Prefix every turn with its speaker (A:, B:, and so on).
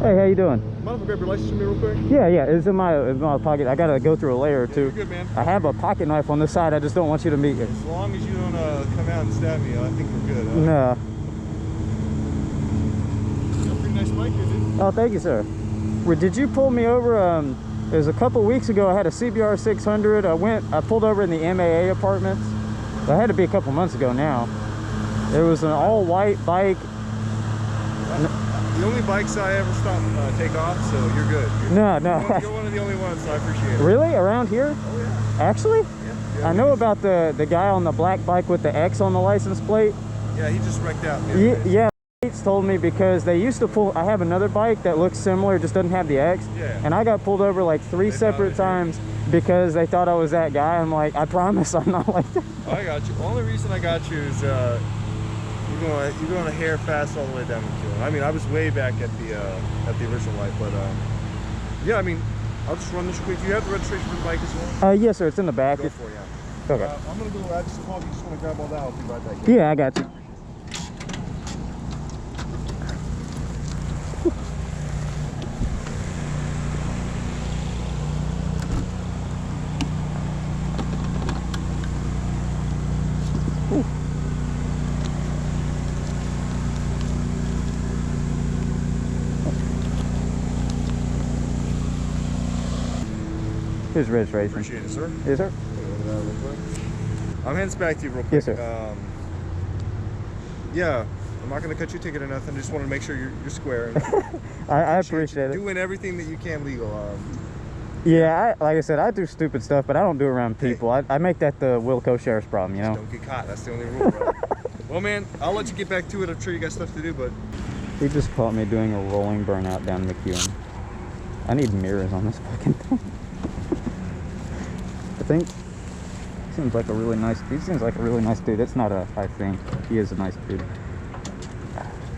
A: Hey, how you doing?
B: Mind if I grab your license from me real quick?
A: Yeah, it's in my pocket. I gotta go through a layer or two.
B: You're good, man.
A: I have a pocket knife on this side. I just don't want you to meet it.
B: As long as you don't come out and stab me, I think we're good.
A: No.
B: You got a pretty nice bike here, dude.
A: Oh, thank you, sir. Did you pull me over? It was a couple weeks ago. I had a CBR 600. I pulled over in the MAA apartments. That had to be a couple months ago now. It was an all-white bike.
B: The only bikes I ever stop take off, so you're good.
A: No.
B: You're one of the only ones, so I appreciate it.
A: Really? Around here?
B: Oh, yeah.
A: Actually?
B: Yeah.
A: I know about the guy on the black bike with the X on the license plate.
B: Yeah, he just wrecked out.
A: Yeah. He's told me because they used to pull. I have another bike that looks similar, just doesn't have the X.
B: Yeah.
A: And I got pulled over like 3 separate times because they thought I was that guy. I'm like, I promise I'm not like that.
B: I got you. The only reason I got you is you're going a hair fast all the way down the kill. I mean, I was way back at the original light, but yeah. I mean, I'll just run this quick. Do you have the registration for the bike as well?
A: Yes, sir. It's in the back.
B: Go for it, yeah.
A: Okay.
B: I'm gonna go. I just called you. Just want to grab all that. I'll be right back.
A: Yeah, I got you. Here's registration.
B: Appreciate it, sir.
A: Yes, sir.
B: I'm handing this back to you real quick.
A: Yes, sir.
B: Yeah, I'm not going to cut you a ticket or nothing. I just wanted to make sure you're square.
A: I appreciate it.
B: Doing everything that you can legal.
A: Yeah, like I said, I do stupid stuff, but I don't do it around people. I make that the Wilco Sheriff's problem, you know?
B: Don't get caught. That's the only rule, bro. Well, man, I'll let you get back to it. I'm sure you got stuff to do, but...
A: He just caught me doing a rolling burnout down McEwen. I need mirrors on this fucking thing. I think he seems like a really nice dude. It's not I think. He is a nice dude.